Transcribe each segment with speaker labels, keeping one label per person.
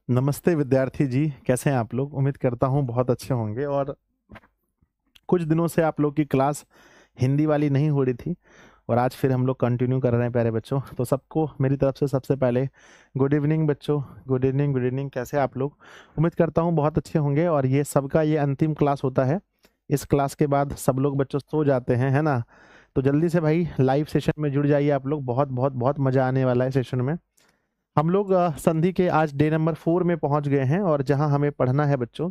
Speaker 1: नमस्ते विद्यार्थी जी, कैसे हैं आप लोग? उम्मीद करता हूँ बहुत अच्छे होंगे। और कुछ दिनों से आप लोग की क्लास हिंदी वाली नहीं हो रही थी और आज फिर हम लोग कंटिन्यू कर रहे हैं प्यारे बच्चों। तो सबको मेरी तरफ से सबसे पहले गुड इवनिंग बच्चों। Good evening, good evening. कैसे हैं आप लोग? उम्मीद करता हूँ बहुत अच्छे होंगे। और ये सबका ये अंतिम क्लास होता है। इस क्लास के बाद सब लोग बच्चों सो जाते हैं, है ना? तो जल्दी से भाई लाइव सेशन में जुड़ जाइए आप लोग। बहुत बहुत बहुत मज़ा आने वाला है सेशन में। हम लोग संधि के आज डे नंबर 4 में पहुंच गए हैं और जहां हमें पढ़ना है बच्चों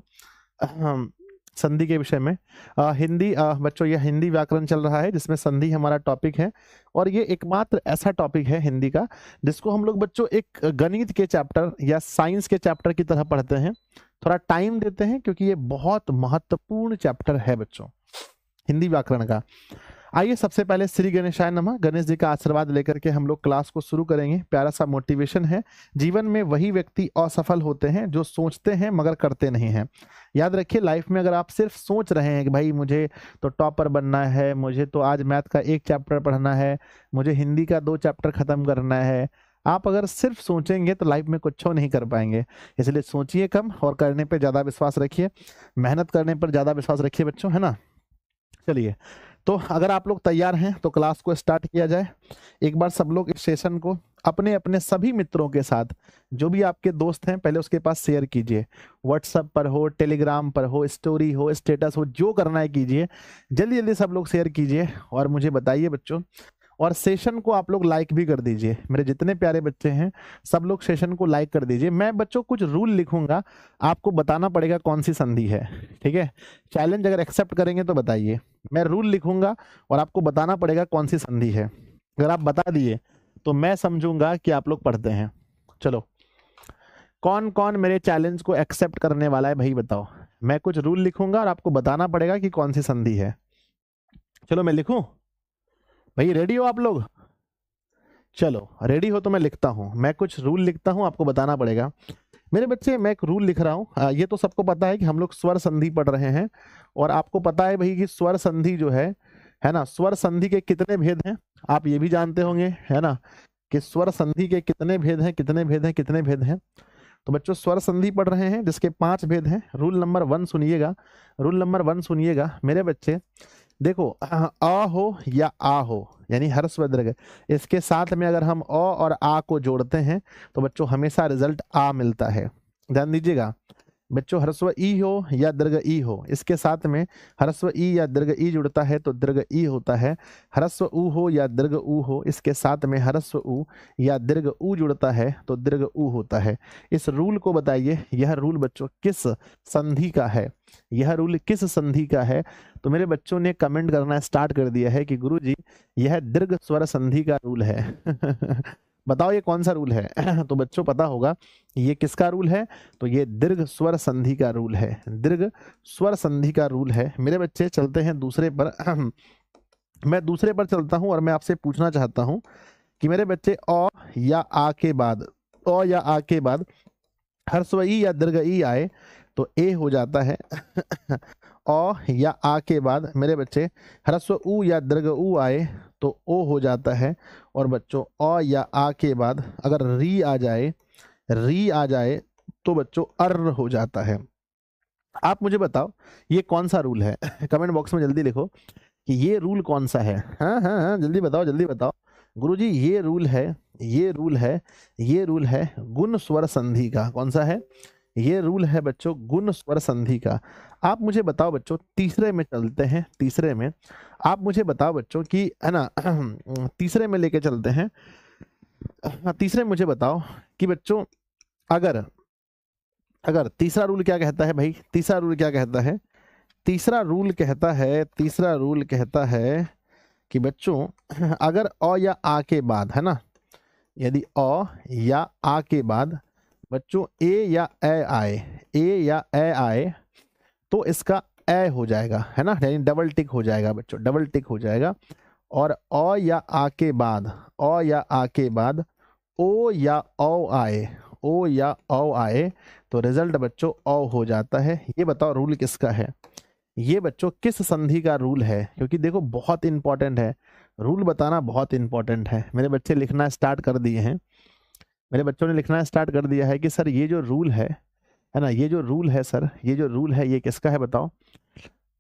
Speaker 1: संधि के विषय में हिंदी। बच्चों यह हिंदी व्याकरण चल रहा है जिसमें संधि हमारा टॉपिक है। और ये एकमात्र ऐसा टॉपिक है हिंदी का जिसको हम लोग बच्चों एक गणित के चैप्टर या साइंस के चैप्टर की तरह पढ़ते हैं। थोड़ा टाइम देते हैं क्योंकि ये बहुत महत्वपूर्ण चैप्टर है बच्चों हिंदी व्याकरण का। आइए सबसे पहले श्री गणेशाय नमः, गणेश जी का आशीर्वाद लेकर के हम लोग क्लास को शुरू करेंगे। प्यारा सा मोटिवेशन है। जीवन में वही व्यक्ति असफल होते हैं जो सोचते हैं मगर करते नहीं हैं। याद रखिए, लाइफ में अगर आप सिर्फ सोच रहे हैं कि भाई मुझे तो टॉपर बनना है, मुझे तो आज मैथ का एक चैप्टर पढ़ना है, मुझे हिंदी का 2 चैप्टर खत्म करना है, आप अगर सिर्फ सोचेंगे तो लाइफ में कुछ नहीं कर पाएंगे। इसलिए सोचिए कम और करने पर ज़्यादा विश्वास रखिए, मेहनत करने पर ज़्यादा विश्वास रखिए बच्चों, है ना? चलिए, तो अगर आप लोग तैयार हैं तो क्लास को स्टार्ट किया जाए। एक बार सब लोग इस सेशन को अपने अपने सभी मित्रों के साथ, जो भी आपके दोस्त हैं, पहले उसके पास शेयर कीजिए। व्हाट्सएप पर हो, टेलीग्राम पर हो, स्टोरी हो, स्टेटस हो, जो करना है कीजिए। जल्दी जल्दी सब लोग शेयर कीजिए और मुझे बताइए बच्चों। और सेशन को आप लोग लाइक भी कर दीजिए। मेरे जितने प्यारे बच्चे हैं सब लोग सेशन को लाइक कर दीजिए। मैं बच्चों कुछ रूल लिखूंगा, आपको बताना पड़ेगा कौन सी संधि है, ठीक है? चैलेंज अगर एक्सेप्ट करेंगे तो बताइए। मैं रूल लिखूंगा और आपको बताना पड़ेगा कौन सी संधि है। अगर आप बता दिए तो मैं समझूंगा कि आप लोग पढ़ते हैं। चलो, कौन कौन मेरे चैलेंज को एक्सेप्ट करने वाला है भाई बताओ। मैं कुछ रूल लिखूंगा और आपको बताना पड़ेगा कि कौन सी संधि है। चलो मैं लिखूं? भाई रेडी हो आप लोग? चलो रेडी हो तो मैं लिखता हूँ। मैं कुछ रूल लिखता हूँ, आपको बताना पड़ेगा। मेरे बच्चे, मैं एक रूल लिख रहा हूँ। ये तो सबको पता है कि हम लोग स्वर संधि पढ़ रहे हैं। और आपको पता है भाई कि स्वर संधि जो है ना, स्वर संधि के कितने भेद हैं आप ये भी जानते होंगे, है ना? कि स्वर संधि के कितने भेद हैं, कितने भेद हैं, कितने भेद हैं। तो बच्चों स्वर संधि पढ़ रहे हैं जिसके 5 भेद हैं। रूल नंबर 1 सुनिएगा। रूल नंबर 1 सुनिएगा मेरे बच्चे। देखो, अ हो या आ हो, यानी ह्रस्व दीर्घ, इसके साथ में अगर हम अ और आ को जोड़ते हैं तो बच्चों हमेशा रिजल्ट आ मिलता है। ध्यान दीजिएगा बच्चों, ह्रस्व ई हो या दीर्घ ई हो, इसके साथ में ह्रस्व ई या दीर्घ ई जुड़ता है तो दीर्घ ई होता है। ह्रस्व ऊ हो या दीर्घ ऊ हो, इसके साथ में ह्रस्व ऊ या दीर्घ ऊ जुड़ता है तो दीर्घ ऊ होता है। इस रूल को बताइए, यह रूल बच्चों किस संधि का है? यह रूल किस संधि का है? तो मेरे बच्चों ने कमेंट करना स्टार्ट कर दिया है कि गुरुजी यह दीर्घ स्वर संधि का रूल है। बताओ ये कौन सा रूल है? तो बच्चों पता होगा ये किसका रूल है। तो ये दीर्घ स्वर संधि का रूल है। दीर्घ स्वर संधि का रूल है। मेरे बच्चे चलते हैं दूसरे पर। मैं दूसरे पर चलता हूं और मैं आपसे पूछना चाहता हूं कि मेरे बच्चे अ या आ के बाद, अ या आ के बाद ह्रस्व ई या दीर्घ ई आए तो ए हो जाता है। अ या आ के बाद मेरे बच्चे ह्रस्व ऊ या दीर्घ ऊ आए तो ओ हो जाता है। और बच्चों अ या आ के बाद अगर री आ जाए, री आ जाए तो बच्चों अर्र हो जाता है। आप मुझे बताओ ये कौन सा रूल है? कमेंट बॉक्स में जल्दी लिखो कि ये रूल कौन सा है। हाँ हाँ हाँ, जल्दी बताओ, जल्दी बताओ। गुरुजी ये रूल है, ये रूल है, ये रूल है गुण स्वर संधि का। कौन सा है? ये रूल है बच्चों गुण स्वर संधि का। आप मुझे बताओ बच्चों, तीसरे में चलते हैं। तीसरे में आप मुझे बताओ बच्चों कि, है ना, तीसरे में लेके चलते हैं। तीसरे में मुझे बताओ कि बच्चों अगर अगर तीसरा रूल क्या कहता है भाई? तीसरा रूल क्या कहता है? तीसरा रूल कहता है, तीसरा रूल कहता है कि बच्चों अगर अ या आ के बाद, है ना, यदि अ या आ के बाद बच्चों ए या ए आए, ए या ए आए तो इसका ए हो जाएगा, है ना, यानी डबल टिक हो जाएगा बच्चों, डबल टिक हो जाएगा। और अ या आ के बाद, अ या आ के बाद ओ या औ आए, ओ या औ आए तो रिजल्ट बच्चों औ हो जाता है। ये बताओ रूल किसका है? ये बच्चों किस संधि का रूल है? क्योंकि देखो बहुत इंपॉर्टेंट है, रूल बताना बहुत इंपॉर्टेंट है। मेरे बच्चे लिखना स्टार्ट कर दिए हैं। मेरे बच्चों ने लिखना स्टार्ट कर दिया है कि सर ये जो रूल है ना, ये जो रूल है सर, ये जो रूल है ये किसका है बताओ।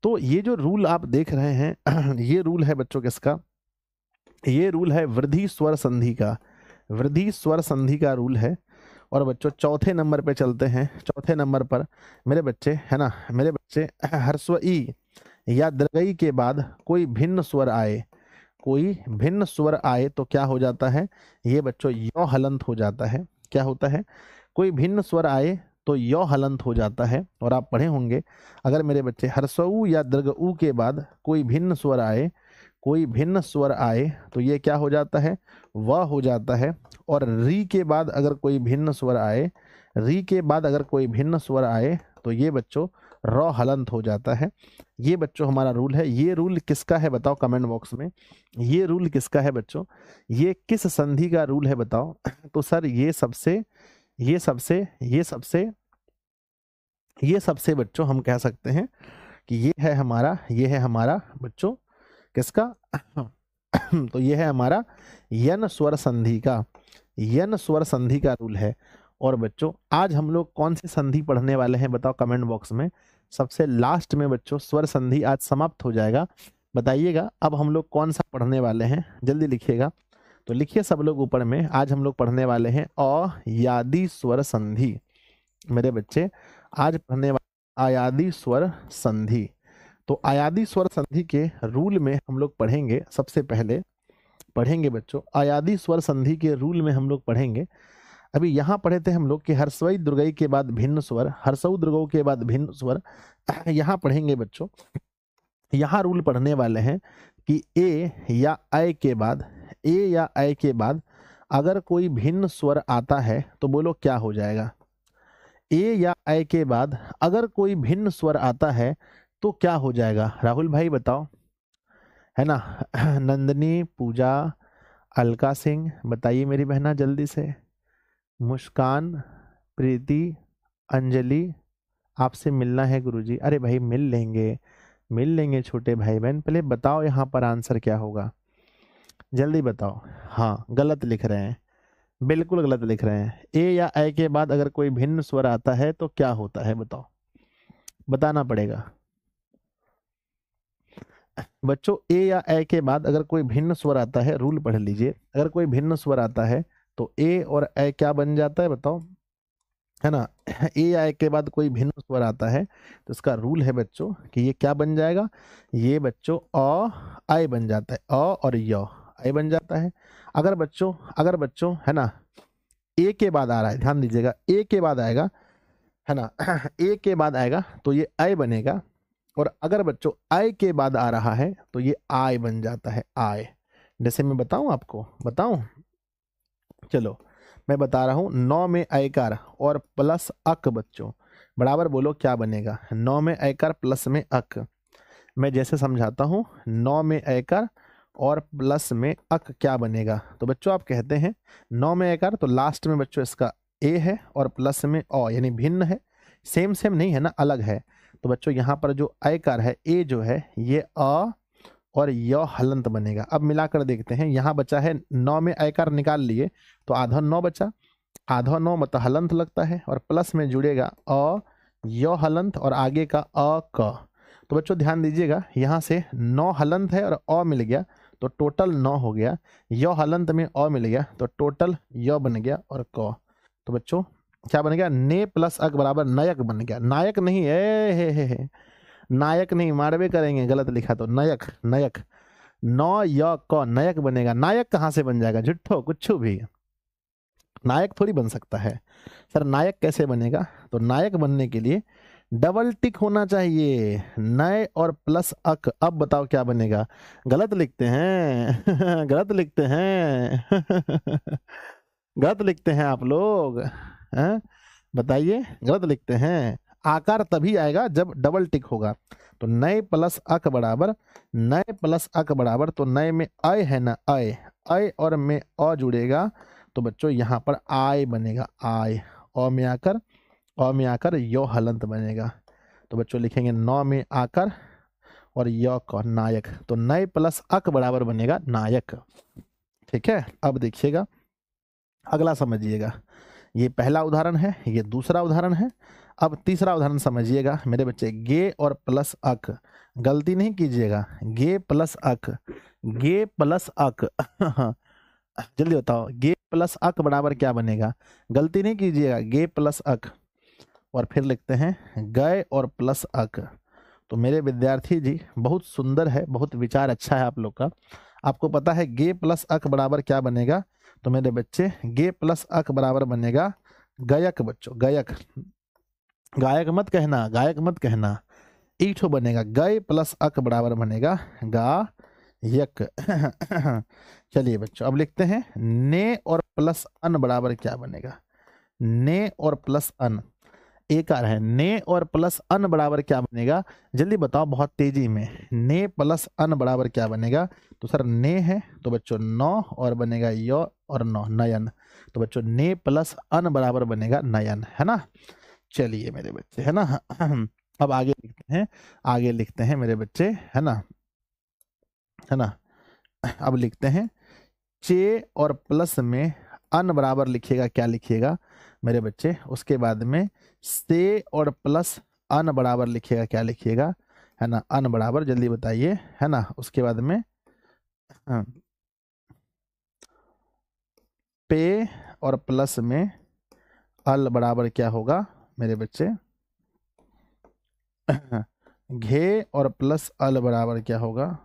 Speaker 1: तो ये जो रूल आप देख रहे हैं ये रूल है बच्चों किसका, ये रूल है वृद्धि स्वर संधि का, वृद्धि स्वर संधि का रूल है। और बच्चों चौथे नंबर पे चलते हैं। चौथे नंबर पर मेरे बच्चे है ना, मेरे बच्चे ह्रस्व ई या दीर्घई के बाद कोई भिन्न स्वर आए, कोई भिन्न स्वर आए तो क्या हो जाता है, ये बच्चों यो हलंत हो जाता है। क्या होता है, कोई भिन्न स्वर आए तो यो हलंत हो जाता है। और आप पढ़े होंगे, अगर मेरे बच्चे ह्रस्व ऊ या दीर्घ ऊ के बाद कोई भिन्न स्वर आए, कोई भिन्न स्वर आए तो ये क्या हो जाता है, वह हो जाता है। और री के बाद अगर कोई भिन्न स्वर आए, री के बाद अगर कोई भिन्न स्वर आए तो ये बच्चों र हलंत हो जाता है। ये बच्चों हमारा रूल है। ये रूल किसका है बताओ कमेंट बॉक्स में, ये रूल किसका है बच्चों, ये किस संधि का रूल है बताओ। तो सर ये सबसे ये सबसे ये सबसे ये सबसे बच्चों हम कह सकते हैं कि ये है हमारा, ये है हमारा बच्चों किसका तो ये है हमारा यन स्वर संधि का, यन स्वर संधि का रूल है। और बच्चों आज हम लोग कौन सी संधि पढ़ने वाले हैं बताओ कमेंट बॉक्स में। सबसे लास्ट में बच्चों स्वर संधि आज समाप्त हो जाएगा, बताइएगा अब हम लोग कौन सा पढ़ने वाले हैं, जल्दी लिखिएगा। तो लिखिए सब लोग ऊपर में, आज हम लोग पढ़ने वाले हैं अयादी स्वर संधि। मेरे बच्चे आज पढ़ने वाले अयादी स्वर संधि। तो अयादी स्वर संधि के रूल में हम लोग पढ़ेंगे, सबसे पहले पढ़ेंगे बच्चों अयादी स्वर संधि के रूल में हम लोग पढ़ेंगे। अभी यहाँ पढ़े थे हम लोग कि ह्रस्वई दीर्घई के बाद भिन्न स्वर, ह्रस्व दीर्घऊ के बाद भिन्न स्वर। यहाँ पढ़ेंगे बच्चों, यहाँ रूल पढ़ने वाले हैं कि ए या ऐ के बाद, ए या ऐ के बाद अगर कोई भिन्न स्वर आता है तो बोलो क्या हो जाएगा। ए या ऐ के बाद अगर कोई भिन्न स्वर आता है तो क्या हो जाएगा, राहुल भाई बताओ, है ना। नंदनी, पूजा, अलका सिंह बताइए मेरी बहना जल्दी से, मुस्कान, प्रीति, अंजलि, आपसे मिलना है गुरुजी। अरे भाई मिल लेंगे छोटे भाई बहन, पहले बताओ यहाँ पर आंसर क्या होगा, जल्दी बताओ। हाँ गलत लिख रहे हैं, बिल्कुल गलत लिख रहे हैं। ए या ऐ के बाद अगर कोई भिन्न स्वर आता है तो क्या होता है बताओ, बताना पड़ेगा बच्चों। ए या ऐ के बाद अगर कोई भिन्न स्वर आता है, रूल पढ़ लीजिए, अगर कोई भिन्न स्वर आता है तो ए और ऐ क्या बन जाता है बताओ, है ना। ए या ऐ के बाद कोई भिन्न स्वर आता है तो इसका रूल है बच्चों कि ये क्या बन जाएगा, ये बच्चों ऐ बन जाता है, अ और य ऐ बन जाता है। अगर बच्चों है ना ए के बाद आ रहा है, ध्यान दीजिएगा, ए के बाद आएगा है ना ए के बाद आएगा तो ये ऐ बनेगा। और अगर बच्चों आय के बाद आ रहा है तो ये आय बन जाता है, आय। जैसे मैं बताऊं आपको, बताऊं, चलो मैं बता रहा हूं। 9 में ऐकार और प्लस अक बच्चों बराबर बोलो क्या बनेगा, 9 में ऐकार प्लस में अक। मैं जैसे समझाता हूं, 9 में ऐकार और प्लस में अक क्या बनेगा। तो बच्चों आप कहते हैं 9 में ऐकार तो लास्ट में बच्चों इसका ए है और प्लस में अ, यानी भिन्न है, सेम नहीं है ना, अलग है। तो बच्चों यहाँ पर जो ऐकार है ए जो है ये अ और य हलंत बनेगा। अब मिलाकर देखते हैं, यहाँ बचा है 9 में ऐकार निकाल लिए तो आधा 9 बचा, आधा 9 मतलब हलंत लगता है, और प्लस में जुड़ेगा अ य हलंत और आगे का अ क। तो बच्चों ध्यान दीजिएगा, यहाँ से 9 हलंत है और अ मिल गया तो टोटल 9 हो गया, य हलंत में अ मिल गया तो टोटल य बन गया और क। तो बच्चों क्या बन गया, ने प्लस अक बराबर नयक बन गया, नायक नहीं, हे नायक नहीं, मारवे करेंगे गलत लिखा तो, नयक नयक, नौ य क नयक बनेगा। नायक कहाँ से बन जाएगा, झुट्ठो कुछ भी, नायक थोड़ी बन सकता है। सर नायक कैसे बनेगा, तो नायक बनने के लिए डबल टिक होना चाहिए, नय और प्लस अक। अब बताओ क्या बनेगा, गलत लिखते हैं गलत लिखते हैं गलत लिखते हैं आप लोग हैं, बताइए गलत लिखते हैं। आकार तभी आएगा जब डबल टिक होगा। तो नए प्लस अक बराबर, नए प्लस अक बराबर, तो नए में अय है ना, अय, अय और में अ जुड़ेगा तो बच्चों यहाँ पर आय बनेगा, आय। अ में आकर यो हलंत बनेगा। तो बच्चों लिखेंगे 9 में आकर और य का नायक, तो नए प्लस अक बराबर बनेगा नायक। ठीक है, अब देखिएगा अगला समझिएगा, ये पहला उदाहरण है, ये दूसरा उदाहरण है। अब तीसरा उदाहरण समझिएगा मेरे बच्चे, गे और प्लस अक, गलती नहीं कीजिएगा, गे प्लस अक, गे प्लस अक जल्दी बताओ, गे प्लस अक बराबर क्या बनेगा, गलती नहीं कीजिएगा, गे प्लस अक। और फिर लिखते हैं गए और प्लस अक। तो मेरे विद्यार्थी जी बहुत सुंदर है, बहुत विचार अच्छा है आप लोग का। आपको पता है गे प्लस अक बराबर क्या बनेगा, तो मेरे बच्चे गे प्लस अक बराबर बनेगा गायक बच्चों, गायक, गायक मत कहना, गायक मत कहना, ईठो बनेगा, गए प्लस अक बराबर बनेगा गा यक। चलिए बच्चों अब लिखते हैं ने और प्लस अन बराबर क्या बनेगा, ने और प्लस अन, एक आ रहा है, ने और प्लस अन बराबर क्या बनेगा, जल्दी बताओ बहुत तेजी में, ने प्लस अन बराबर क्या बनेगा। तो सर ने है तो बच्चों नौ और बनेगा यो और नौ, नयन। तो बच्चों ने प्लस अन बराबर बनेगा नयन, है ना। चलिए मेरे बच्चे, है ना। अब आगे लिखते हैं, आगे लिखते हैं मेरे बच्चे, है ना, है ना। अब लिखते हैं चे और प्लस में अन बराबर लिखिएगा, क्या लिखिएगा मेरे बच्चे, उसके बाद में से और प्लस अन बराबर लिखिएगा, क्या लिखिएगा, है ना, अन बराबर, जल्दी बताइए, है ना। उसके बाद में पे और प्लस में अल बराबर क्या होगा मेरे बच्चे, घे और प्लस अल बराबर क्या होगा।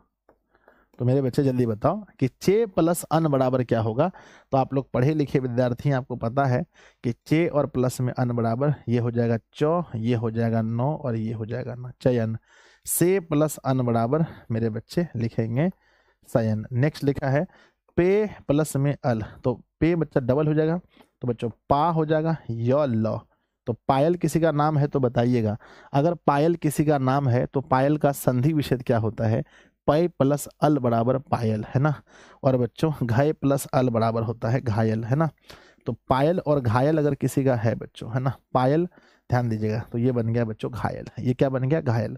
Speaker 1: तो मेरे बच्चे जल्दी बताओ कि चे प्लस अन बराबर क्या होगा। तो आप लोग पढ़े लिखे विद्यार्थी हैं, आपको पता है कि चे और प्लस में अन बराबर, ये हो जाएगा चौ, ये हो जाएगा नौ और ये हो जाएगा ना चयन। से प्लस अन बराबर मेरे बच्चे लिखेंगे सयन। नेक्स्ट लिखा है पे प्लस में अल, तो पे बच्चा डबल हो जाएगा, तो बच्चों पा हो जाएगा य ल। तो पायल किसी का नाम है तो बताइएगा, अगर पायल किसी का नाम है तो पायल का संधि विच्छेद क्या होता है, पय प्लस अल बराबर पायल, है ना। और बच्चों घाय प्लस अल बराबर होता है घायल, है ना। तो पायल और घायल अगर किसी का है बच्चों, है ना, पायल, ध्यान दीजिएगा, तो ये बन गया बच्चों घायल, ये क्या बन गया घायल।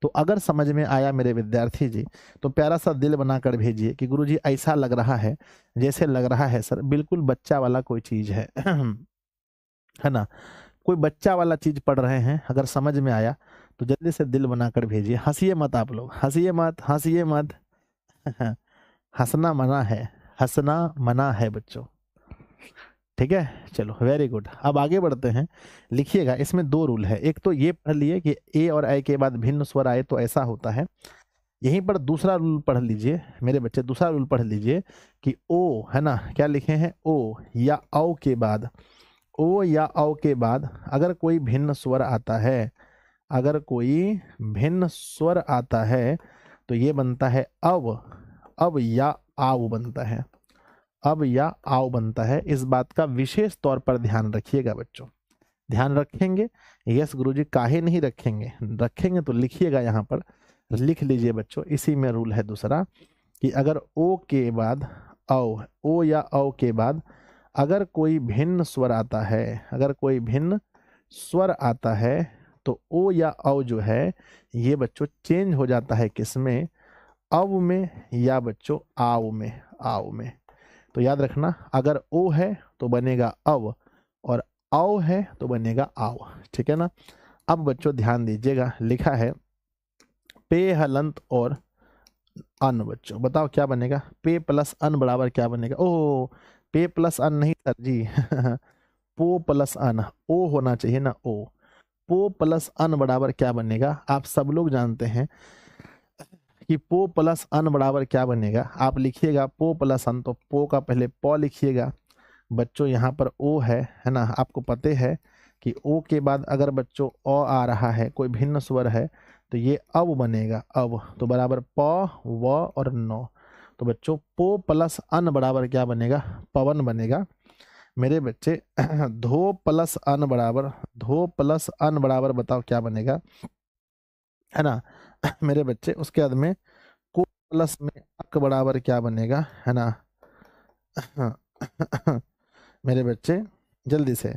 Speaker 1: तो अगर समझ में आया मेरे विद्यार्थी जी तो प्यारा सा दिल बनाकर भेजिए कि गुरुजी ऐसा लग रहा है, जैसे लग रहा है सर बिल्कुल बच्चा वाला कोई चीज है है ना, कोई बच्चा वाला चीज पढ़ रहे हैं। अगर समझ में आया तो जल्दी से दिल बनाकर भेजिए, हंसिए मत आप लोग, हंसिए मत, हंसिए मत हंसना मना है, हंसना मना है बच्चों, ठीक है। चलो वेरी गुड, अब आगे बढ़ते हैं। लिखिएगा, इसमें दो रूल है, एक तो ये पढ़ लिए कि ए और ऐ के बाद भिन्न स्वर आए तो ऐसा होता है। यहीं पर दूसरा रूल पढ़ लीजिए मेरे बच्चे, दूसरा रूल पढ़ लीजिए कि ओ, है ना, क्या लिखे हैं, ओ या औ के बाद, ओ या औ के बाद अगर कोई भिन्न स्वर आता है, अगर कोई भिन्न स्वर आता है तो ये बनता है अब या आव बनता है, अब या आव बनता है। इस बात का विशेष तौर पर ध्यान रखिएगा बच्चों, ध्यान रखेंगे, यस गुरुजी काहे नहीं रखेंगे, रखेंगे तो लिखिएगा, यहाँ पर लिख लीजिए बच्चों। इसी में रूल है दूसरा कि अगर ओ के बाद औ, ओ या औ के बाद अगर कोई भिन्न स्वर आता है, अगर कोई भिन्न स्वर आता है तो ओ या औ जो है ये बच्चों चेंज हो जाता है किसमें, अव में या बच्चों आव में, आव में। तो याद रखना, अगर ओ है तो बनेगा अव और औ है तो बनेगा आव, ठीक है ना। अब बच्चों ध्यान दीजिएगा, लिखा है पे हलंत और अन, बच्चों बताओ क्या बनेगा, पे प्लस अन बराबर क्या बनेगा, ओह पे प्लस अन नहीं सर जी पो प्लस अन, ओ होना चाहिए ना, ओ, पो प्लस अन बराबर क्या बनेगा, आप सब लोग जानते हैं कि पो प्लस अन बराबर क्या बनेगा। आप लिखिएगा पो प्लस अन, तो पो का पहले पौ लिखिएगा बच्चों, यहाँ पर ओ है ना, आपको पते है कि ओ के बाद अगर बच्चों अ आ रहा है, कोई भिन्न स्वर है तो ये अब बनेगा, अब, तो बराबर प व और नौ। तो बच्चों पो प्लस अन बराबर क्या बनेगा, पवन बनेगा मेरे बच्चे। धो प्लस अन बराबर, धो प्लस अन बराबर बताओ क्या बनेगा, है ना मेरे बच्चे। उसके बाद में को प्लस में अक बराबर क्या बनेगा, है ना मेरे बच्चे जल्दी से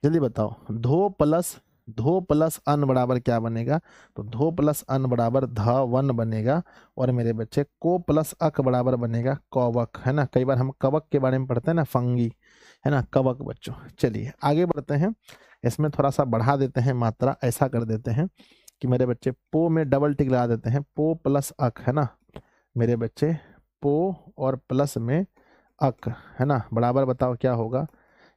Speaker 1: जल्दी बताओ, धो प्लस अन बराबर क्या बनेगा, तो धो प्लस अन बराबर ध वन बनेगा। और मेरे बच्चे को प्लस अक बराबर बनेगा कौवक, है ना। कई बार हम कवक के बारे में पढ़ते हैं ना, फंगी, है ना, कवक बच्चों। चलिए आगे बढ़ते हैं, इसमें थोड़ा सा बढ़ा देते हैं मात्रा, ऐसा कर देते हैं कि मेरे बच्चे पो में डबल टिक लगा देते हैं, पो प्लस अक, है ना मेरे बच्चे, पो और प्लस में अक, है ना, बराबर बताओ क्या होगा,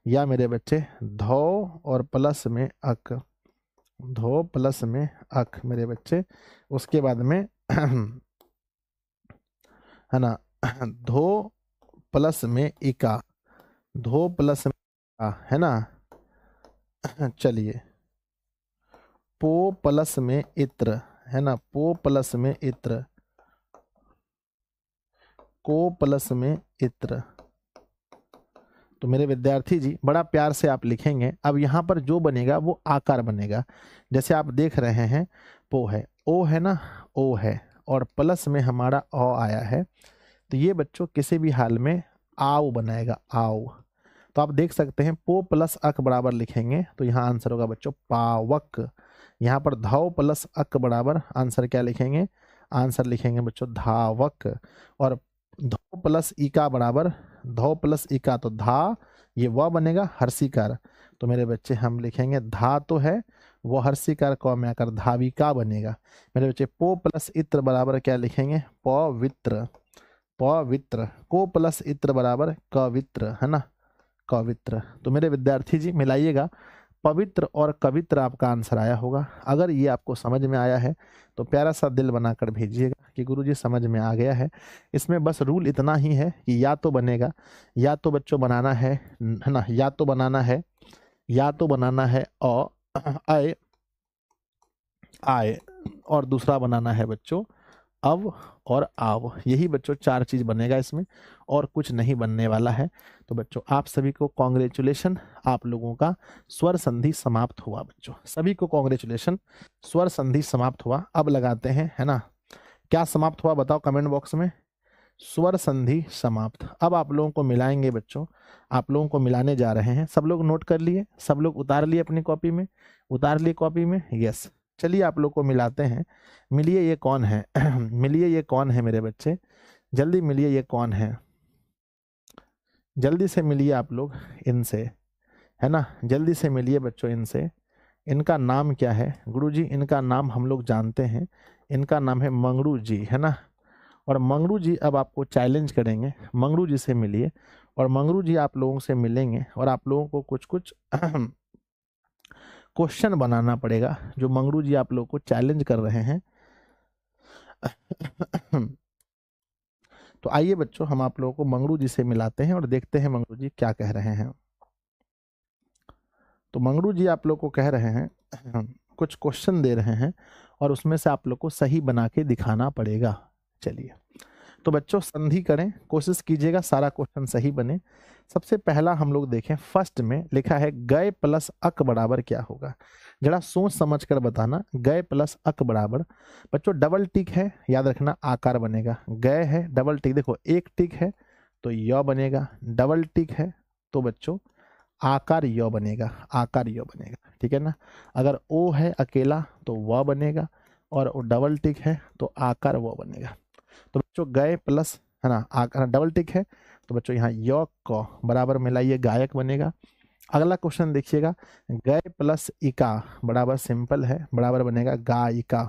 Speaker 1: या मेरे बच्चे धौ और प्लस में अक, धो प्लस में अक मेरे बच्चे, उसके बाद में है ना धो प्लस में इका, धो प्लस में इका, है ना। चलिए पो प्लस में इत्र, है ना, पो प्लस में इत्र, को प्लस में इत्र। तो मेरे विद्यार्थी जी बड़ा प्यार से आप लिखेंगे। अब यहाँ पर जो बनेगा वो आकार बनेगा। जैसे आप देख रहे हैं पो है, ओ है ना, ओ है, और प्लस में हमारा औ आया है, तो ये बच्चों किसी भी हाल में आओ बनाएगा, आओ। तो आप देख सकते हैं पो प्लस अक बराबर लिखेंगे तो यहाँ आंसर होगा बच्चों पावक। यहाँ पर धौ प्लस अक बराबर आंसर क्या लिखेंगे, आंसर लिखेंगे बच्चों धावक। और धौ प्लस इका बराबर, धौ प्लस इका तो धा, ये व बनेगा हर्षिकार, तो मेरे बच्चे हम लिखेंगे धा तो है वो हर्षिकार क में आकर धाविका बनेगा। मेरे बच्चे पो प्लस इत्र बराबर क्या लिखेंगे, पवित्र, पवित्र। को प्लस इत्र बराबर कवित्र, है ना, कवित्र। तो मेरे विद्यार्थी जी मिलाइएगा, पवित्र और कवित्र आपका आंसर आया होगा। अगर ये आपको समझ में आया है तो प्यारा सा दिल बनाकर भेजिएगा कि गुरुजी समझ में आ गया है। इसमें बस रूल इतना ही है कि या तो बनेगा, या तो बच्चों बनाना है ना, या तो बनाना है, या तो बनाना है आए, आए, और दूसरा बनाना है बच्चों अव और आव। यही बच्चों 4 चीज बनेगा इसमें, और कुछ नहीं बनने वाला है। तो बच्चों आप सभी को कॉन्ग्रेचुलेशन, आप लोगों का स्वर संधि समाप्त हुआ बच्चों, सभी को कॉन्ग्रेचुलेशन, स्वर संधि समाप्त हुआ। अब लगाते हैं, है ना, क्या समाप्त हुआ बताओ कमेंट बॉक्स में, स्वर संधि समाप्त। अब आप लोगों को मिलाएंगे बच्चों, आप लोगों को मिलाने जा रहे हैं। सब लोग नोट कर लिए, सब लोग उतार लिए अपनी कॉपी में, उतार लिए कॉपी में, यस। चलिए आप लोग को मिलाते हैं। मिलिए ये कौन है मिलिए ये कौन है मेरे बच्चे, जल्दी मिलिए ये कौन है, जल्दी से मिलिए आप लोग इनसे, है ना, जल्दी से मिलिए बच्चों इनसे। इनका नाम क्या है गुरुजी, इनका नाम हम लोग जानते हैं, इनका नाम है मंगरू जी, है ना। और मंगरू जी अब आपको चैलेंज करेंगे, मंगरू जी से मिलिए, और मंगरू जी आप लोगों से मिलेंगे और आप लोगों को कुछ कुछ क्वेश्चन बनाना पड़ेगा जो मंगरू जी आप लोगों को चैलेंज कर रहे हैं। तो आइए बच्चों हम आप लोगों को मंगरू जी से मिलाते हैं और देखते हैं मंगरू जी क्या कह रहे हैं। तो मंगरू जी आप लोग को कह रहे हैं कुछ क्वेश्चन दे रहे हैं और उसमें से आप लोग को सही बना के दिखाना पड़ेगा। चलिए तो बच्चों संधि करें, कोशिश कीजिएगा सारा क्वेश्चन सही बने। सबसे पहला हम लोग देखें, फर्स्ट में लिखा है गए प्लस अक बराबर क्या होगा, जरा सोच समझ कर बताना। गए प्लस अक बराबर बच्चों डबल टिक है, याद रखना आकार बनेगा। गए है डबल टिक, देखो एक टिक है तो य बनेगा, डबल टिक है तो बच्चों आकार य बनेगा, आकार य बनेगा, ठीक है ना। अगर ओ है अकेला तो व बनेगा, और डबल टिक है तो आकार व बनेगा। तो बच्चों गए प्लस, है ना, आकार डबल टिक है तो बच्चों यहाँ य क बराबर मिलाइए गायक बनेगा। अगला क्वेश्चन देखिएगा, गए प्लस इका बराबर सिंपल है, बराबर बनेगा गायिका।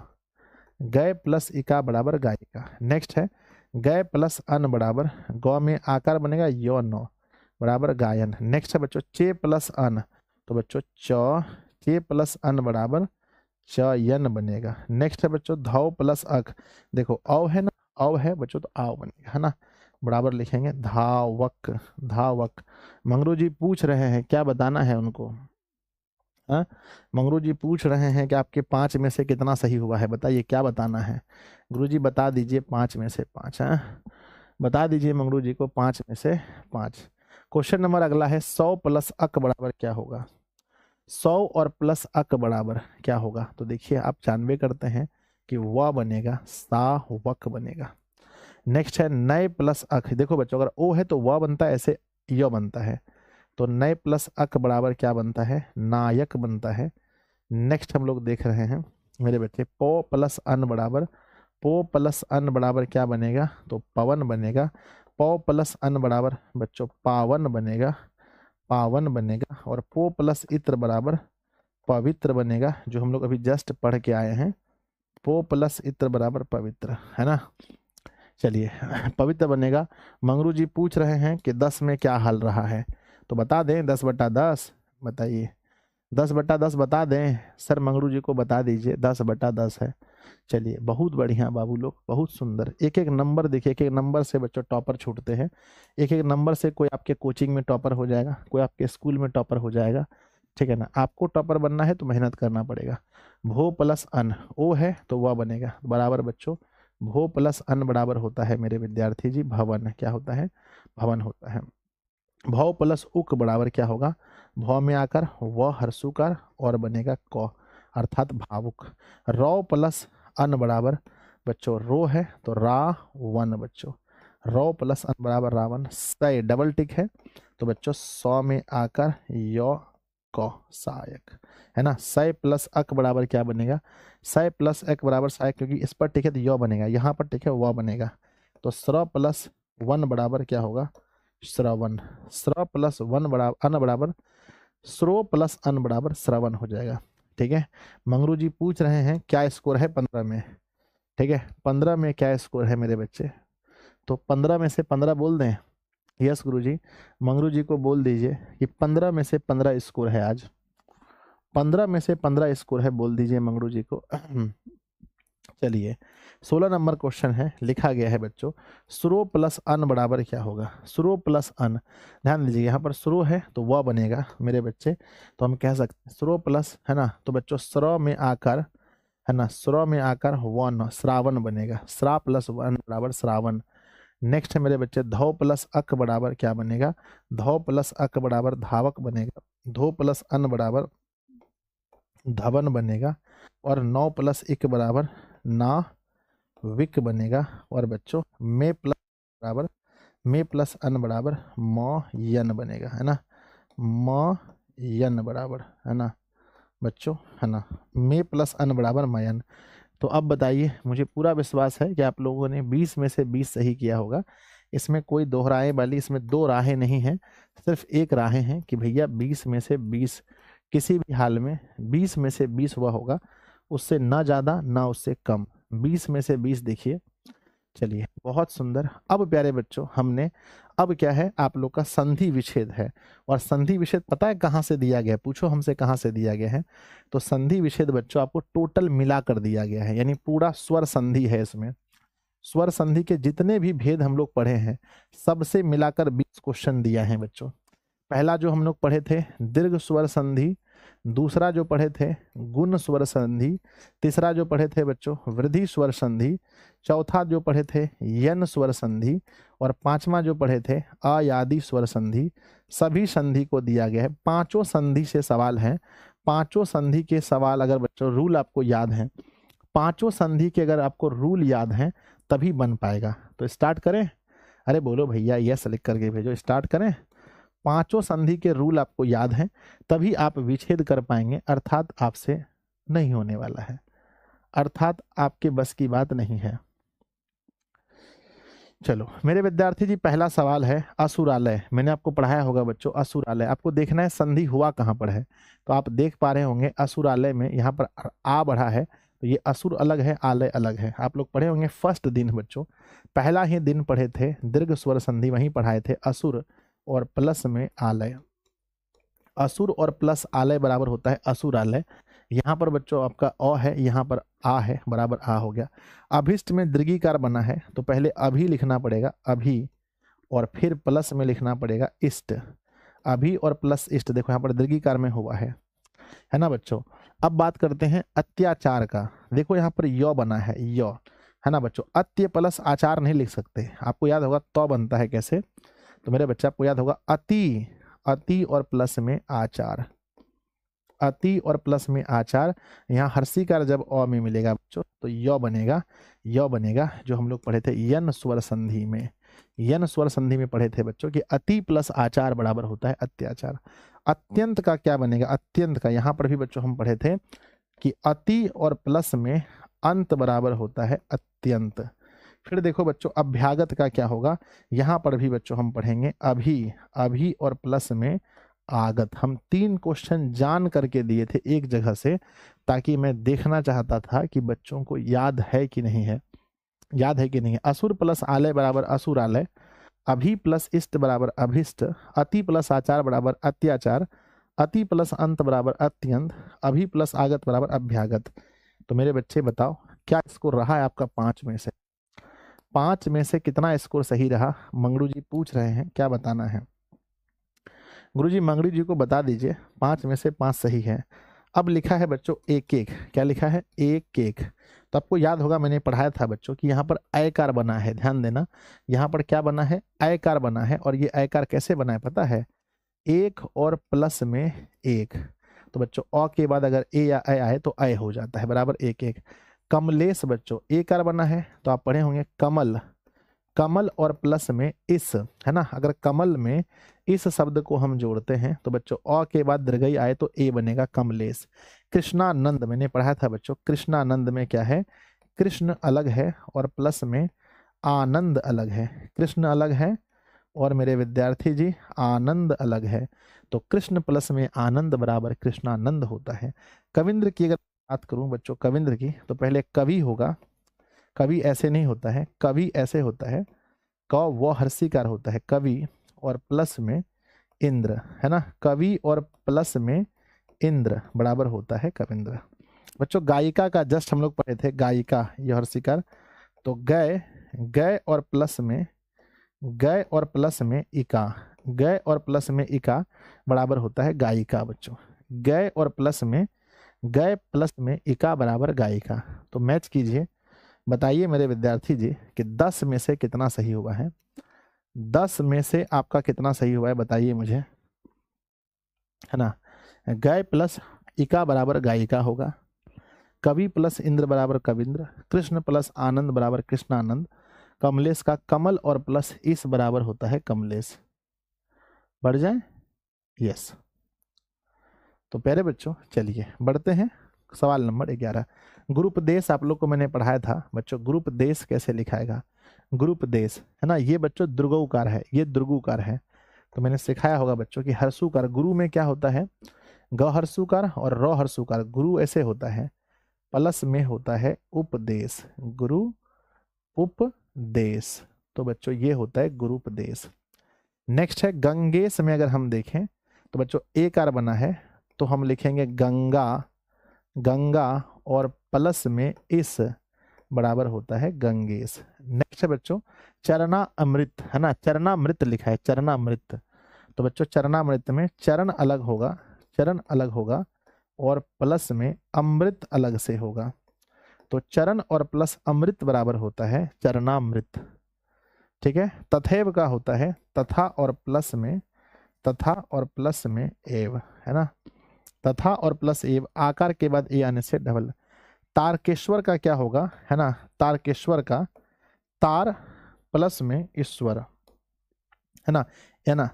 Speaker 1: गए प्लस इका बराबर गायिका। नेक्स्ट है गए प्लस अन बराबर, गौ में आकार बनेगा यो नो बराबर गायन। नेक्स्ट है बच्चों चे प्लस अन, तो बच्चों चे प्लस अन बराबर चयन बनेगा। नेक्स्ट है बच्चों धौ प्लस अक, देखो औ है ना, औ है बच्चों तो आओ बनेगा, है ना, बराबर लिखेंगे धावक, धावक। मंगरू जी पूछ रहे हैं क्या बताना है उनको, हाँ मंगरू जी पूछ रहे हैं कि आपके 5 में से कितना सही हुआ है, बताइए क्या बताना है। गुरु जी बता दीजिए 5 में से 5, हाँ बता दीजिए मंगरू जी को 5 में से 5। क्वेश्चन नंबर अगला है 100 प्लस अक बराबर क्या होगा, 100 और प्लस अक बराबर क्या होगा। तो देखिए आप जानबे करते हैं कि व बनेगा सावक बनेगा। नेक्स्ट है नए प्लस अक, देखो बच्चों अगर ओ है तो व बनता है, ऐसे य बनता है, तो नए प्लस अक बराबर क्या बनता है, नायक बनता है। नेक्स्ट हम लोग देख रहे हैं मेरे बच्चे पो प्लस अन बराबर, पो प्लस अन बराबर क्या बनेगा, तो पवन बनेगा। पौ प्लस अन बराबर बच्चों पावन बनेगा, पावन बनेगा, और पो प्लस इत्र बराबर पवित्र बनेगा, जो हम लोग अभी जस्ट पढ़ के आए हैं। पो प्लस इत्र बराबर पवित्र, है ना। चलिए पवित्र बनेगा। मंगरू जी पूछ रहे हैं कि 10 में क्या हल रहा है, तो बता दें 10/10। बताइए 10/10 बता दें सर, मंगरू जी को बता दीजिए 10/10 है। चलिए बहुत बढ़िया बाबू लोग, बहुत सुंदर। एक एक नंबर देखिए, एक एक नंबर से बच्चों टॉपर छूटते हैं। एक एक नंबर से कोई आपके कोचिंग में टॉपर हो जाएगा, कोई आपके स्कूल में टॉपर हो जाएगा, ठीक है ना। आपको टॉपर बनना है तो मेहनत करना पड़ेगा। भो प्लस अन, ओ है तो वह बनेगा बराबर बच्चों, भो प्लस अन बराबर होता है मेरे विद्यार्थी जी भवन। क्या होता है? भवन होता है। भव प्लस उक बराबर क्या होगा? भव में आकर व हर्षुकार और बनेगा क, अर्थात भावुक। रौ प्लस अन बराबर बच्चों रो है तो रावण बच्चों, रौ प्लस अन बराबर रावण। सय डबल टिक है तो बच्चों 100 में आकर यो क सहायक, है ना। सय प्लस अक बराबर क्या बनेगा? सय प्लस अक बराबर सहायक, क्योंकि इस पर टिक है तो यो बनेगा, यहाँ पर टिक है व बनेगा, तो स्र प्लस वन बराबर क्या होगा? श्रवण। स्र प्लस वन बराबर अन बराबर स्रो प्लस अन बराबर श्रवण हो जाएगा, ठीक है। मंगरू जी पूछ रहे हैं क्या स्कोर है 15 में, ठीक है। 15 में क्या स्कोर है मेरे बच्चे? तो 15 में से 15 बोल दें। यस गुरु जी, मंगरू जी को बोल दीजिए कि 15 में से 15 स्कोर है आज। 15 में से 15 स्कोर है, बोल दीजिए मंगरू जी को। चलिए 16 नंबर क्वेश्चन है, लिखा गया है बच्चों स्रो प्लस अन बराबर क्या होगा? स्रो प्लस अन, ध्यान दीजिए यहाँ पर स्रो है तो वह बनेगा मेरे बच्चे, तो हम कह सकते हैं स्रो प्लस, है ना। तो बच्चों स्र में आकर, है ना, स्र में आकर वन, श्रावण बनेगा। श्रा प्लस वन बराबर श्रावण। नेक्स्ट है मेरे बच्चे धौ प्लस अक बराबर क्या बनेगा? धौ प्लस अक बराबर धावक बनेगा। धो प्लस अन बराबर धवन बनेगा, और 9 प्लस इक बराबर ना विक बनेगा, और बच्चों मे प्लस बराबर मे प्लस अन बराबर म यन बनेगा, है ना। म यन बराबर, है ना बच्चों, है ना। मे प्लस अन बराबर मयन। तो अब बताइए, मुझे पूरा विश्वास है कि आप लोगों ने 20 में से 20 सही किया होगा। इसमें कोई दोहराए वाली, इसमें दो राहें नहीं हैं, सिर्फ एक राहें हैं कि भैया 20 में से 20 किसी भी हाल में 20 में से 20 हुआ होगा, उससे ना ज़्यादा ना उससे कम, 20 में से 20 देखिए। चलिए बहुत सुंदर। अब प्यारे बच्चों हमने, अब क्या है आप लोग का संधि विच्छेद है, और संधि विच्छेद पता है कहाँ से दिया गया है? पूछो हमसे कहाँ से दिया गया है। तो संधि विच्छेद बच्चों आपको टोटल मिला कर दिया गया है, यानी पूरा स्वर संधि है इसमें। स्वर संधि के जितने भी भेद हम लोग पढ़े हैं सबसे मिलाकर 20 क्वेश्चन दिया है बच्चों। पहला जो हम लोग पढ़े थे दीर्घ स्वर संधि, दूसरा जो पढ़े थे गुण स्वर संधि, तीसरा जो पढ़े थे बच्चों वृद्धि स्वर संधि, चौथा जो पढ़े थे यन स्वर संधि, और पांचवा जो पढ़े थे अयादि स्वर संधि। सभी संधि को दिया गया है, पांचों संधि से सवाल हैं। पांचों संधि के सवाल अगर बच्चों रूल आपको याद हैं, पांचों संधि के अगर आपको रूल याद हैं तभी बन पाएगा। तो स्टार्ट करें? अरे बोलो भैया यस लिख करके भेजो, स्टार्ट करें। पांचों संधि के रूल आपको याद हैं तभी आप विच्छेद कर पाएंगे, अर्थात आपसे नहीं होने वाला है, अर्थात आपके बस की बात नहीं है। चलो मेरे विद्यार्थी जी, पहला सवाल है असुरालय। मैंने आपको पढ़ाया होगा बच्चों असुरालय, आपको देखना है संधि हुआ कहाँ पर है। तो आप देख पा रहे होंगे असुरालय में यहाँ पर आ बढ़ा है, तो ये असुर अलग है आलय अलग है। आप लोग पढ़े होंगे फर्स्ट दिन बच्चों, पहला ही दिन पढ़े थे दीर्घ स्वर संधि, वहीं पढ़ाए थे असुर और प्लस में आलय। असुर और प्लस आलय बराबर होता है असुरालय। यहाँ पर बच्चों आपका अ है, यहाँ पर आ है, बराबर आ हो गया। अभिष्ट में दीर्घिकार बना है तो पहले अभी लिखना पड़ेगा अभी, और फिर प्लस में लिखना पड़ेगा इष्ट। अभी और प्लस इष्ट, देखो यहाँ पर दीर्घिकार में हुआ है ना बच्चों। अब बात करते हैं अत्याचार का। देखो यहाँ पर य बना है, य, है ना बच्चों। अत्य प्लस आचार नहीं लिख सकते, आपको याद होगा तो बनता है कैसे। तो मेरे बच्चे आपको याद होगा अति, अति और प्लस में आचार, अति और प्लस में आचार। यहाँ हर्षिकार जब अ में मिलेगा बच्चों तो य बनेगा, य बनेगा, जो हम लोग पढ़े थे यन स्वर संधि में। यन स्वर संधि में पढ़े थे बच्चों कि अति प्लस आचार बराबर होता है अत्याचार। अत्यंत का क्या बनेगा? अत्यंत का यहाँ पर भी बच्चों हम पढ़े थे कि अति और प्लस में अंत बराबर होता है अत्यंत। फिर देखो बच्चों अभ्यागत का क्या होगा, यहाँ पर भी बच्चों हम पढ़ेंगे अभी, अभी और प्लस में आगत। हम 3 क्वेश्चन जान करके दिए थे एक जगह से, ताकि मैं देखना चाहता था कि बच्चों को याद है कि नहीं है, याद है कि नहीं है। असुर प्लस आलय बराबर असुरालय, अभि प्लस इष्ट बराबर अभिष्ट, अति प्लस आचार बराबर अत्याचार, अति प्लस अंत बराबर अत्यंत, अभि प्लस आगत बराबर अभ्यागत। तो मेरे बच्चे बताओ क्या स्कोर रहा है आपका 5 में से? 5 में से कितना स्कोर सही रहा? मंगरू जी पूछ रहे हैं, क्या बताना है? गुरुजी मंगरू जी को बता दीजिए 5 में से 5 सही है। अब लिखा है बच्चों एक एक, क्या लिखा है? एक एक। तो आपको याद होगा मैंने पढ़ाया था बच्चों कि यहाँ पर आयकार बना है, ध्यान देना। यहाँ पर क्या बना है? आयकार बना है। और ये आयकार कैसे बना है पता है? एक और प्लस में एक। तो बच्चों अ के बाद अगर ए या अ आए तो अय हो जाता है, बराबर एक एक। कमलेश बच्चों ए कार बना है, तो आप पढ़े होंगे कमल, कमल और प्लस में इस, है ना। अगर कमल में इस शब्द को हम जोड़ते हैं तो बच्चों अ के बाद दीर्घई आए तो ए बनेगा कमलेश। कृष्णानंद मैंने पढ़ा था बच्चों, कृष्णानंद में क्या है? कृष्ण अलग है और प्लस में आनंद अलग है। कृष्ण अलग है और मेरे विद्यार्थी जी आनंद अलग है। तो कृष्ण प्लस में आनंद बराबर कृष्णानंद होता है। कविंद्र की अगर बात करूं बच्चों, कविंद्र की, तो पहले कवि होगा। कवि ऐसे नहीं होता है, कवि ऐसे होता है, क वो हर्षिकार होता है कवि, और प्लस में इंद्र, है ना। कवि और प्लस में इंद्र बराबर होता है कविंद्र। बच्चों गायिका का जस्ट हम लोग पढ़े थे, गायिका ये हर्षिकार। तो गय, गय और प्लस में, गय और प्लस में इका, गय और प्लस में इका बराबर होता है गायिका बच्चों। गय और प्लस में, गय प्लस में इका बराबर गायिका। तो मैच कीजिए, बताइए मेरे विद्यार्थी जी कि 10 में से कितना सही हुआ है? 10 में से आपका कितना सही हुआ है बताइए मुझे, है ना। गय प्लस इका बराबर गायिका होगा, कवि प्लस इंद्र बराबर कविंद्र, कृष्ण प्लस आनंद बराबर कृष्णानंद, कमलेश का कमल और प्लस इस बराबर होता है कमलेश। बढ़ जाए? यस। तो प्यारे बच्चों चलिए बढ़ते हैं सवाल नंबर 11। ग्रुप देश आप लोग को मैंने पढ़ाया था बच्चों, ग्रुप देश कैसे लिखाएगा? ग्रुप देश, है ना। ये बच्चों दुर्गुकार है, ये दुर्गुकार है। तो मैंने सिखाया होगा बच्चों कि हर्षुकार गुरु में क्या होता है? ग हर्षुकार और र हर्षुकार। गुरु ऐसे होता है, प्लस में होता है उपदेश, गुरु उपदेश। तो बच्चों ये होता है गुरुपदेश। नेक्स्ट है गंगेश में अगर हम देखें तो बच्चों एक आर बना है, तो हम लिखेंगे गंगा, गंगा और प्लस में इस बराबर होता है गंगेश। नेक्स्ट है बच्चों चरना अमृत, है ना। चरणामृत लिखा है, चरणामृत। तो बच्चों चरणामृत में चरण अलग होगा, चरण अलग होगा और प्लस में अमृत अलग से होगा। तो चरण और प्लस अमृत बराबर होता है चरणामृत, ठीक है। तथैव का होता है तथा और प्लस में, तथा और प्लस में एव, है ना। तथा और प्लस एव, आकार के बाद ए आने से डबल। तारकेश्वर का क्या होगा, है ना। तारकेश्वर का तार प्लस में ईश्वर, है ना, है ना।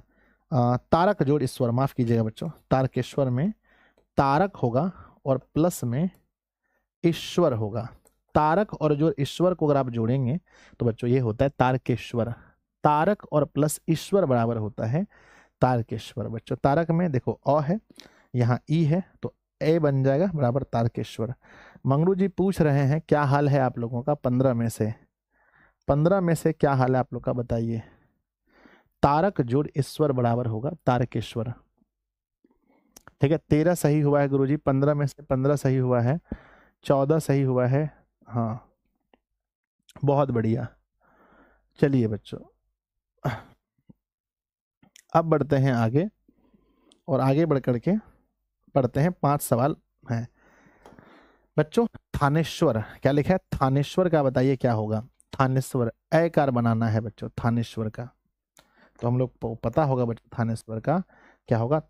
Speaker 1: तारक जोड़ ईश्वर, माफ कीजिएगा बच्चों। तारकेश्वर में तारक होगा और प्लस में ईश्वर होगा। तारक और जो ईश्वर को अगर आप जोड़ेंगे तो बच्चों ये होता है तारकेश्वर। तारक और प्लस ईश्वर बराबर होता है तारकेश्वर। बच्चों तारक में देखो अ है, यहाँ ई है, तो ए बन जाएगा बराबर तारकेश्वर। मंगरू जी पूछ रहे हैं क्या हाल है आप लोगों का 15 में से? 15 में से क्या हाल है आप लोग का बताइए? तारक जोड़ ईश्वर बराबर होगा तारकेश्वर, ठीक है। 13 सही हुआ है गुरुजी, 15 में से 15 सही हुआ है, 14 सही हुआ है, हाँ बहुत बढ़िया। चलिए बच्चों अब बढ़ते हैं आगे, और आगे बढ़ करके पढ़ते हैं 5 सवाल हैं बच्चों। थानेश्वर क्या लिखा है? थानेश्वर का बताइए क्या होगा? थानेश्वर ऐकार बनाना है बच्चों थानेश्वर का। तो हम लोग को पता होगा बच्चों थानेश्वर का क्या होगा?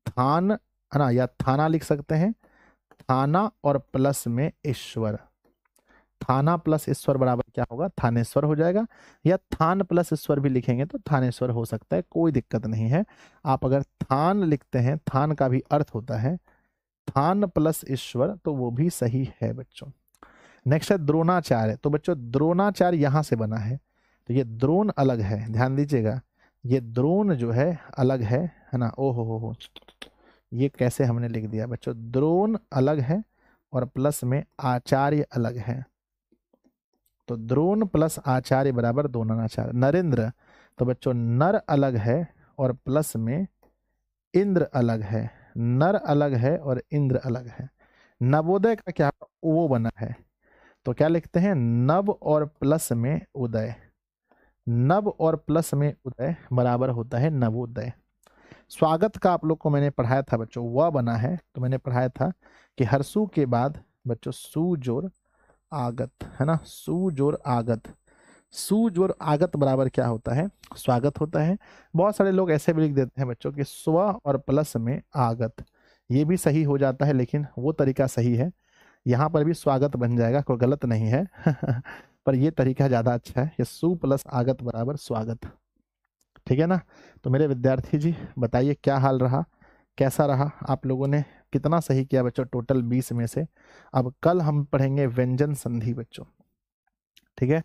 Speaker 1: थान, है ना, या थाना लिख सकते हैं, थाना और प्लस में ईश्वर। थाना प्लस ईश्वर बराबर क्या होगा? थानेश्वर हो जाएगा। या थान प्लस ईश्वर भी लिखेंगे तो थानेश्वर हो सकता है, कोई दिक्कत नहीं है। आप अगर थान लिखते हैं, थान का भी अर्थ होता है थान प्लस ईश्वर, तो वो भी सही है बच्चों। नेक्स्ट है द्रोणाचार्य। तो बच्चों द्रोणाचार्य यहां से बना है, तो ये द्रोण अलग है, ध्यान दीजिएगा। ये द्रोण जो है अलग है, है ना। ओ हो, ये कैसे हमने लिख दिया बच्चों, द्रोण अलग है और प्लस में आचार्य अलग है, तो द्रोण प्लस आचार्य बराबर द्रोणाचार्य। नरेंद्र, तो बच्चों नर अलग है और प्लस में इंद्र अलग है, नर अलग है और इंद्र अलग है। नवोदय का क्या वो बना है, तो क्या लिखते हैं, नव और प्लस में उदय, नव और प्लस में उदय बराबर होता है नवोदय। स्वागत का आप लोग को मैंने पढ़ाया था बच्चों, वह बना है, तो मैंने पढ़ाया था कि हरसू के बाद बच्चों सु जोड़ आगत, है ना, सु जोड़ आगत, सु जोड़ आगत बराबर क्या होता है, स्वागत होता है। बहुत सारे लोग ऐसे भी लिख देते हैं बच्चों कि स्व और प्लस में आगत, ये भी सही हो जाता है, लेकिन वो तरीका सही है, यहाँ पर भी स्वागत बन जाएगा, कोई गलत नहीं है पर ये तरीका ज़्यादा अच्छा है, ये सु प्लस आगत बराबर स्वागत, ठीक है ना। तो मेरे विद्यार्थी जी बताइए क्या हाल रहा, कैसा रहा, आप लोगों ने कितना सही किया बच्चों टोटल 20 में से। अब कल हम पढ़ेंगे व्यंजन संधि बच्चों, ठीक है।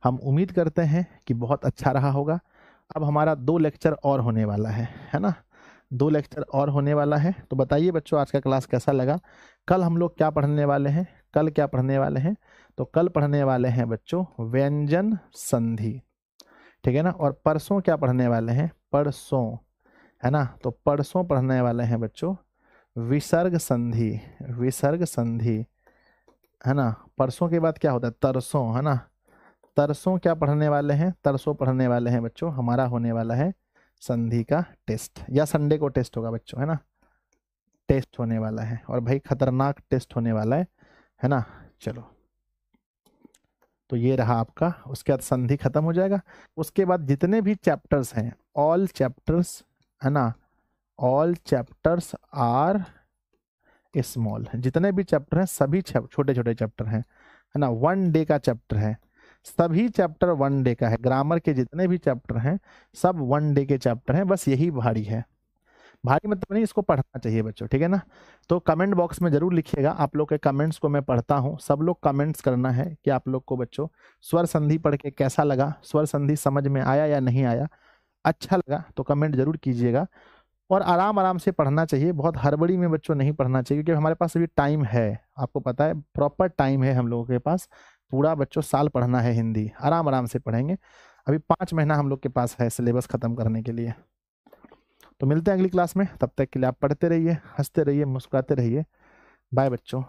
Speaker 1: हम उम्मीद करते हैं कि बहुत अच्छा रहा होगा। अब हमारा 2 लेक्चर और होने वाला है ना, 2 लेक्चर और होने वाला है। तो बताइए बच्चों आज का क्लास कैसा लगा। कल हम लोग क्या पढ़ने वाले हैं, कल क्या पढ़ने वाले हैं, तो कल पढ़ने वाले हैं बच्चों व्यंजन संधि, ठीक है ना। और परसों क्या पढ़ने वाले हैं, परसों, है ना, तो परसों पढ़ने वाले हैं बच्चों विसर्ग संधि, विसर्ग संधि, है ना। परसों के बाद क्या होता है, तरसों, है ना, तरसों क्या पढ़ने वाले हैं, तरसों पढ़ने वाले हैं बच्चों, हमारा होने वाला है संधि का टेस्ट, या संडे को टेस्ट होगा बच्चों, है ना, टेस्ट होने वाला है, और भाई खतरनाक टेस्ट होने वाला है ना। चलो तो ये रहा आपका, उसके बाद संधि खत्म हो जाएगा। उसके बाद जितने भी चैप्टर्स हैं, ऑल चैप्टर्स, है ना, ऑल चैप्टर्स आर स्मॉल, जितने भी चैप्टर हैं सभी छोटे छोटे चैप्टर हैं, है ना, 1 डे का चैप्टर है, सभी चैप्टर 1 डे का है। ग्रामर के जितने भी चैप्टर हैं सब 1 डे के चैप्टर हैं, बस यही भारी है, भारी मतलब नहीं, इसको पढ़ना चाहिए बच्चों, ठीक है ना। तो कमेंट बॉक्स में जरूर लिखिएगा, आप लोग के कमेंट्स को मैं पढ़ता हूँ, सब लोग कमेंट्स करना है कि आप लोग को बच्चों स्वर संधि पढ़ के कैसा लगा, स्वर संधि समझ में आया या नहीं आया, अच्छा लगा तो कमेंट जरूर कीजिएगा। और आराम आराम से पढ़ना चाहिए, बहुत हड़बड़ी में बच्चों नहीं पढ़ना चाहिए, क्योंकि हमारे पास अभी टाइम है, आपको पता है प्रॉपर टाइम है हम लोगों के पास, पूरा बच्चों साल पढ़ना है हिंदी, आराम आराम से पढ़ेंगे, अभी 5 महीना हम लोग के पास है सिलेबस खत्म करने के लिए। तो मिलते हैं अगली क्लास में, तब तक के लिए आप पढ़ते रहिए, हंसते रहिए, मुस्कुराते रहिए, बाय बच्चों।